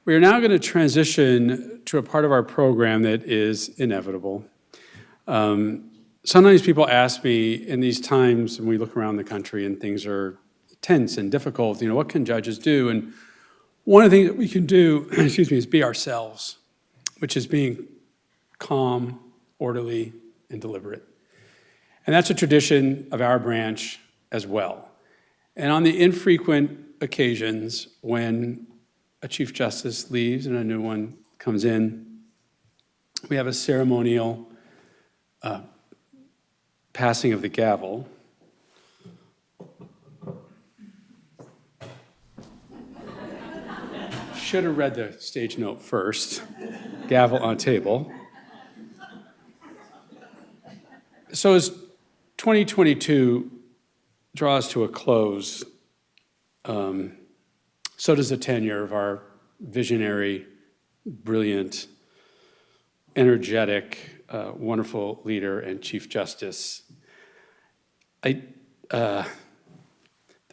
We are now going to transition to a part of our program that is inevitable. Sometimes people ask me in these times when we look around the country and things are tense and difficult, what can judges do? And one of the things that we can do, is be ourselves, which is being calm, orderly, and deliberate. And that's a tradition of our branch as well. And on the infrequent occasions when a Chief Justice leaves and a new one comes in, we have a ceremonial passing of the gavel. Should have read the stage note first. Gavel on table. So as 2022 draws to a close, so does the tenure of our visionary, brilliant, energetic, wonderful leader and Chief Justice. What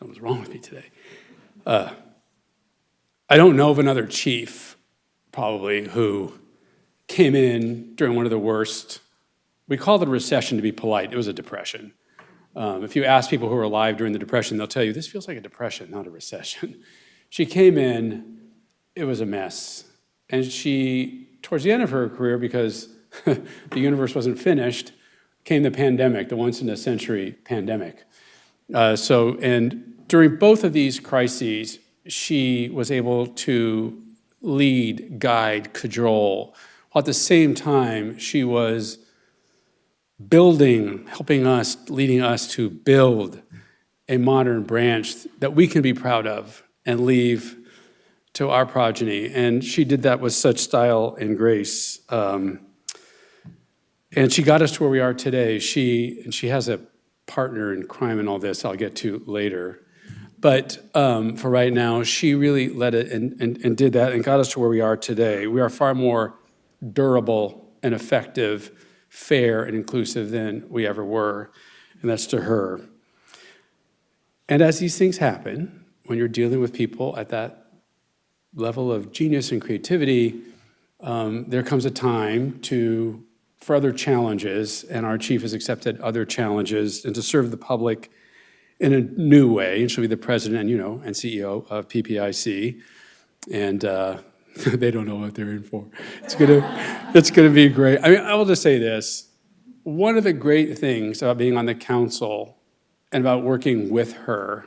was wrong with me today? I don't know of another chief, probably, who came in during one of the worst, we call it a recession to be polite, it was a depression. If you ask people who were alive during the Depression, they'll tell you, this feels like a depression, not a recession. She came in, it was a mess. And she, towards the end of her career, because the universe wasn't finished, came the pandemic, the once-in-a-century pandemic. And during both of these crises, she was able to lead, guide, cajole, while at the same time she was building, helping us, leading us to build a modern branch that we can be proud of and leave to our progeny. And she did that with such style and grace. And she got us to where we are today. She has a partner in crime and all this I'll get to later. But for right now, she really led it and did that and got us to where we are today. We are far more durable and effective, fair and inclusive than we ever were, and that's to her. And as these things happen, when you're dealing with people at that level of genius and creativity, there comes a time for other challenges, and our chief has accepted other challenges, and to serve the public in a new way, and she'll be the president and CEO of PPIC, and they don't know what they're in for. It's gonna be great. I mean, I will just say this. One of the great things about being on the council and about working with her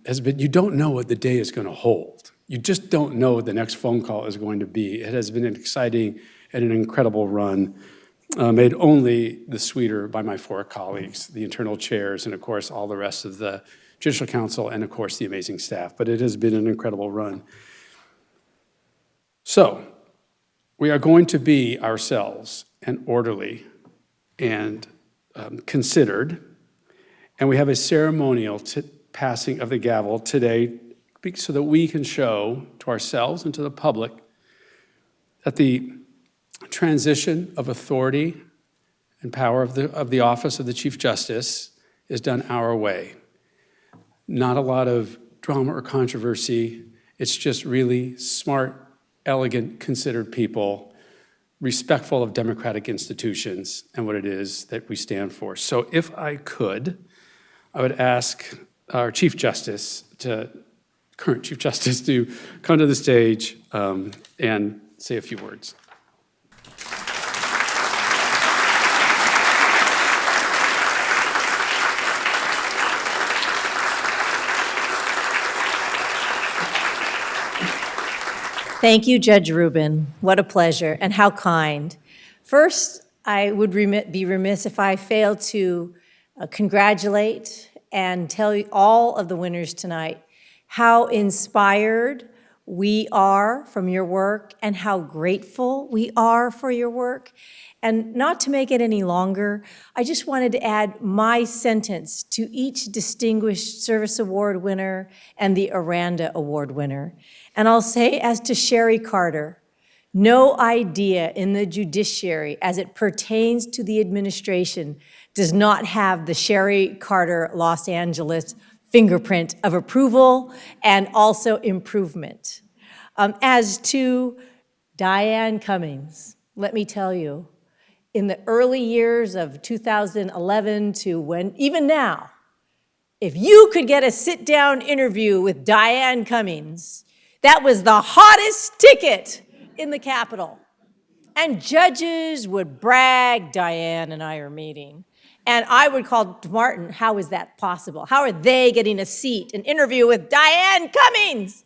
has been you don't know what the day is gonna hold. You just don't know what the next phone call is going to be. It has been an exciting and an incredible run, made only the sweeter by my four colleagues, the internal chairs, and of course, all the rest of the Judicial Council, and of course, the amazing staff. But it has been an incredible run. So, we are going to be ourselves and orderly and considered, and we have a ceremonial passing of the gavel today so that we can show to ourselves and to the public that the transition of authority and power of the office of the Chief Justice is done our way. Not a lot of drama or controversy. It's just really smart, elegant, considered people, respectful of democratic institutions and what it is that we stand for. So if I could, I would ask our Chief Justice, current Chief Justice, to come to the stage and say a few words. Thank you, Judge Rubin. What a pleasure, and how kind. First, I would be remiss if I failed to congratulate and tell you all of the winners tonight how inspired we are from your work and how grateful we are for your work. And not to make it any longer, I just wanted to add my sentence to each Distinguished Service Award winner and the Aranda Award winner. And I'll say, as to Sherry Carter, no idea in the judiciary as it pertains to the administration does not have the Sherry Carter Los Angeles fingerprint of approval and also improvement. As to Diane Cummings, let me tell you, in the early years of 2011 to when, even now, if you could get a sit-down interview with Diane Cummings, that was the hottest ticket in the Capitol. And judges would brag, Diane and I are meeting. And I would call Martin, how is that possible? How are they getting a seat, an interview with Diane Cummings?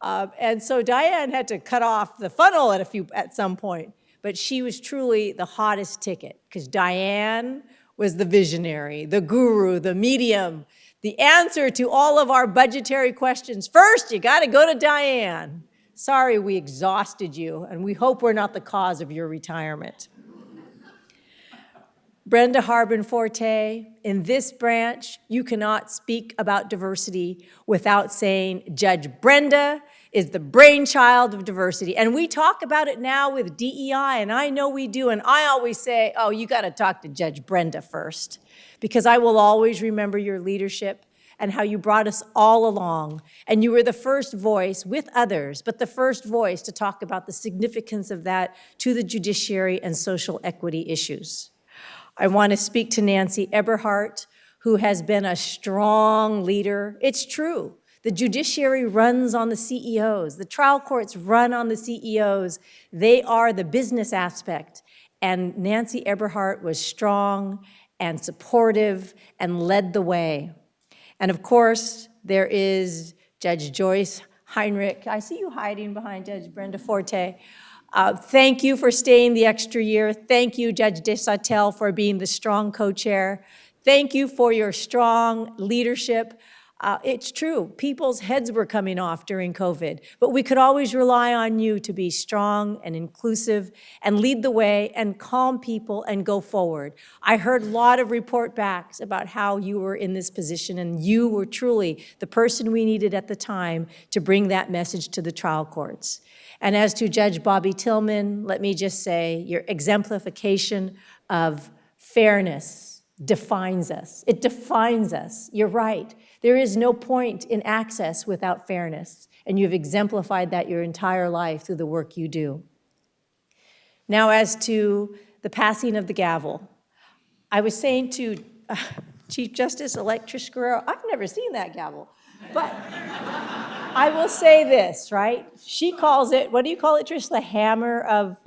And so Diane had to cut off the funnel at some point. But she was truly the hottest ticket, because Diane was the visionary, the guru, the medium, the answer to all of our budgetary questions. First, you got to go to Diane. Sorry we exhausted you, and we hope we're not the cause of your retirement. Brenda Harbin-Forte, in this branch, you cannot speak about diversity without saying Judge Brenda is the brainchild of diversity. And we talk about it now with DEI, and I know we do, and I always say, oh, you got to talk to Judge Brenda first, because I will always remember your leadership and how you brought us all along. And you were the first voice with others, but the first voice to talk about the significance of that to the judiciary and social equity issues. I want to speak to Nancy Eberhardt, who has been a strong leader. It's true. The judiciary runs on the CEOs. The trial courts run on the CEOs. They are the business aspect. And Nancy Eberhardt was strong and supportive and led the way. And of course, there is Judge Joyce Heinrich. I see you hiding behind Judge Brenda Forte. Thank you for staying the extra year. Thank you, Judge Desautels, for being the strong co-chair. Thank you for your strong leadership. It's true, people's heads were coming off during COVID, but we could always rely on you to be strong and inclusive and lead the way and calm people and go forward. I heard a lot of report backs about how you were in this position, and you were truly the person we needed at the time to bring that message to the trial courts. And as to Judge Bobby Tillman, let me just say your exemplification of fairness defines us. It defines us. You're right. There is no point in access without fairness, and you've exemplified that your entire life through the work you do. Now, as to the passing of the gavel, I was saying to Chief Justice-elect Trish Guerrero, I've never seen that gavel, but I will say this, right? She calls it, what do you call it, Trish? The hammer of?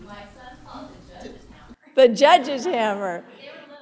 My son calls it judge's hammer. The judge's hammer. They were little.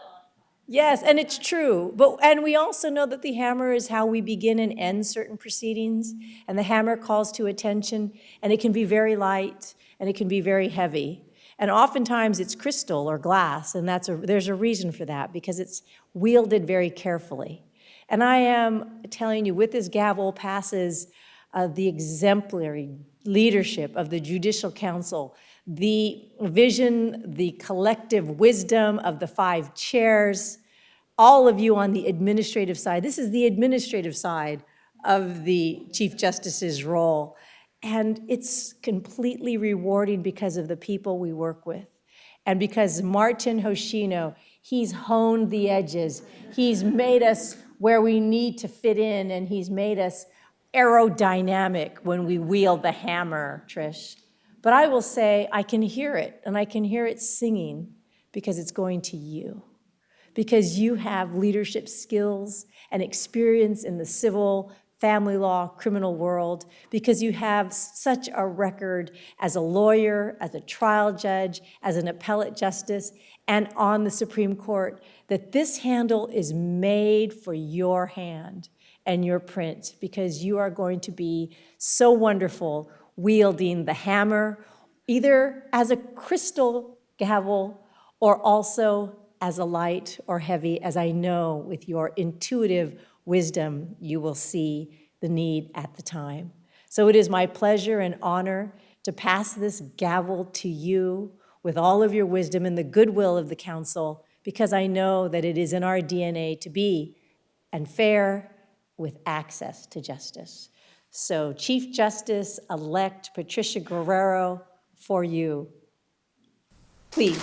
Yes, and it's true. And we also know that the hammer is how we begin and end certain proceedings, and the hammer calls to attention, and it can be very light, and it can be very heavy. And oftentimes it's crystal or glass, and there's a reason for that, because it's wielded very carefully. And I am telling you, with this gavel passes the exemplary leadership of the Judicial Council, the vision, the collective wisdom of the 5 chairs, all of you on the administrative side. This is the administrative side of the Chief Justice's role. And it's completely rewarding because of the people we work with. And because Martin Hoshino, he's honed the edges. He's made us where we need to fit in, and he's made us aerodynamic when we wield the hammer, Trish. But I will say, I can hear it, and I can hear it singing, because it's going to you. Because you have leadership skills and experience in the civil, family law, criminal world, because you have such a record as a lawyer, as a trial judge, as an appellate justice, and on the Supreme Court, that this handle is made for your hand and your print, because you are going to be so wonderful wielding the hammer, either as a crystal gavel or also as a light or heavy, as I know with your intuitive wisdom you will see the need at the time. So it is my pleasure and honor to pass this gavel to you with all of your wisdom and the goodwill of the council, because I know that it is in our DNA to be and fair with access to justice. So Chief Justice-elect Patricia Guerrero, for you, please.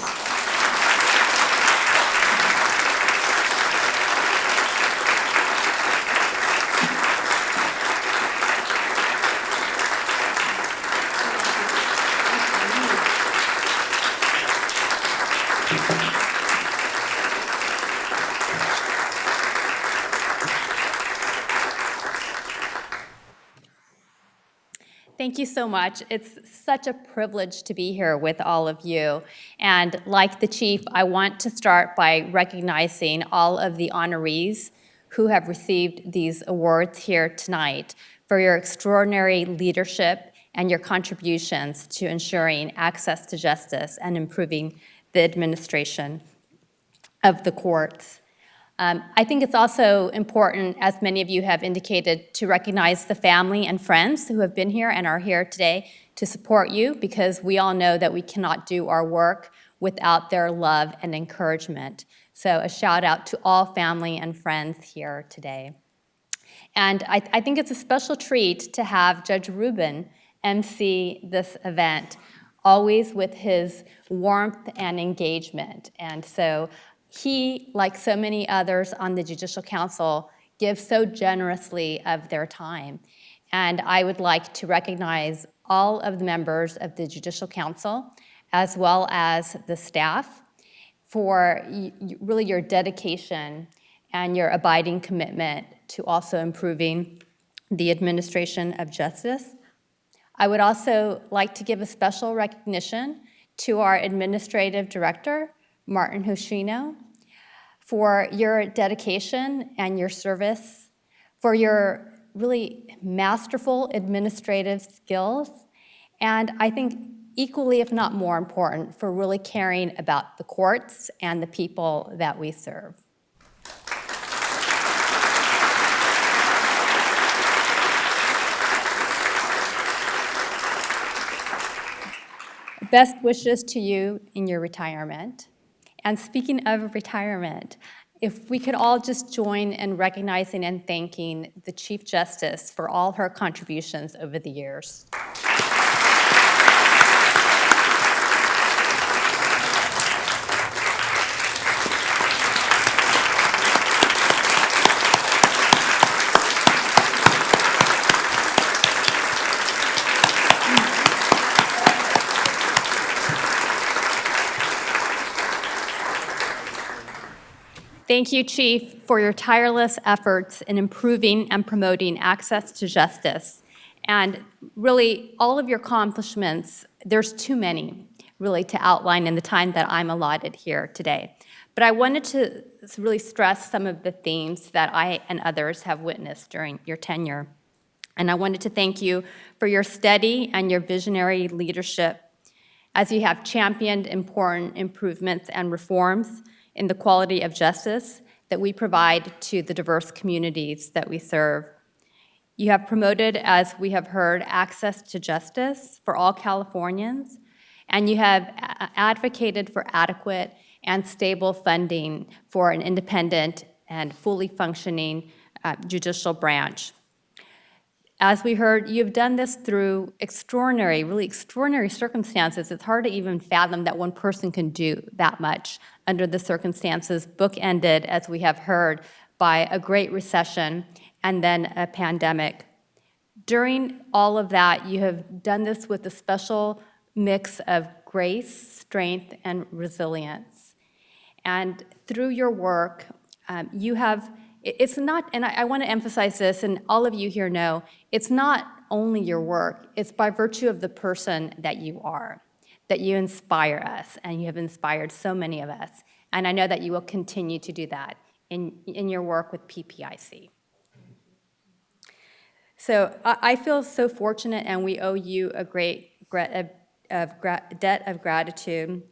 Thank you so much. It's such a privilege to be here with all of you. And like the chief, I want to start by recognizing all of the honorees who have received these awards here tonight for your extraordinary leadership and your contributions to ensuring access to justice and improving the administration of the courts. I think it's also important, as many of you have indicated, to recognize the family and friends who have been here and are here today to support you, because we all know that we cannot do our work without their love and encouragement. So a shout out to all family and friends here today. And I think it's a special treat to have Judge Rubin MC this event, always with his warmth and engagement. And so he, like so many others on the Judicial Council, gives so generously of their time. And I would like to recognize all of the members of the Judicial Council, as well as the staff, for really your dedication and your abiding commitment to also improving the administration of justice. I would also like to give a special recognition to our administrative director, Martin Hoshino, for your dedication and your service, for your really masterful administrative skills, and I think equally, if not more important, for really caring about the courts and the people that we serve. Best wishes to you in your retirement. And speaking of retirement, if we could all just join in recognizing and thanking the Chief Justice for all her contributions over the years. Thank you, Chief, for your tireless efforts in improving and promoting access to justice. And really, all of your accomplishments, there's too many, really, to outline in the time that I'm allotted here today. But I wanted to really stress some of the themes that I and others have witnessed during your tenure. And I wanted to thank you for your steady and your visionary leadership as you have championed important improvements and reforms in the quality of justice that we provide to the diverse communities that we serve. You have promoted, as we have heard, access to justice for all Californians, and you have advocated for adequate and stable funding for an independent and fully functioning judicial branch. As we heard, you've done this through extraordinary, really extraordinary circumstances. It's hard to even fathom that one person can do that much under the circumstances, bookended, as we have heard, by a great recession and then a pandemic. During all of that, you have done this with a special mix of grace, strength, and resilience. And through your work, you have, it's not, and I want to emphasize this, and all of you here know, it's not only your work, it's by virtue of the person that you are, that you inspire us, and you have inspired so many of us. And I know that you will continue to do that in your work with PPIC. So I feel so fortunate, and we owe you a great debt of gratitude.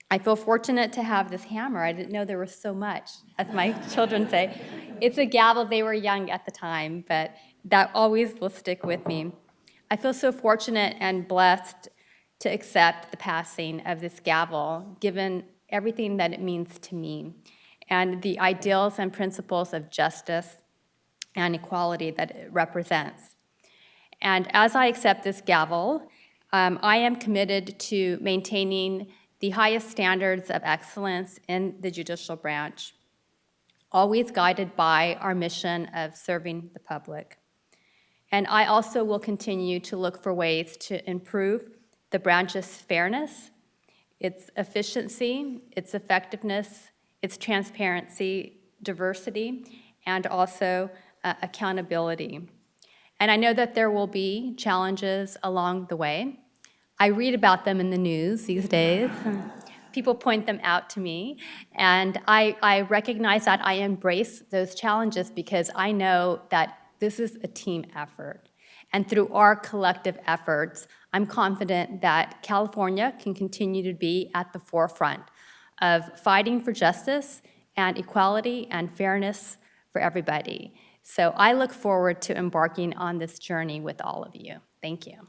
I feel fortunate to have this hammer. I didn't know there was so much, as my children say. It's a gavel. They were young at the time, but that always will stick with me. I feel so fortunate and blessed to accept the passing of this gavel, given everything that it means to me, and the ideals and principles of justice and equality that it represents. And as I accept this gavel, I am committed to maintaining the highest standards of excellence in the judicial branch, always guided by our mission of serving the public. And I also will continue to look for ways to improve the branch's fairness, its efficiency, its effectiveness, its transparency, diversity, and also accountability. And I know that there will be challenges along the way. I read about them in the news these days. People point them out to me, and I recognize that. I embrace those challenges because I know that this is a team effort. And through our collective efforts, I'm confident that California can continue to be at the forefront of fighting for justice and equality and fairness for everybody. So I look forward to embarking on this journey with all of you. Thank you.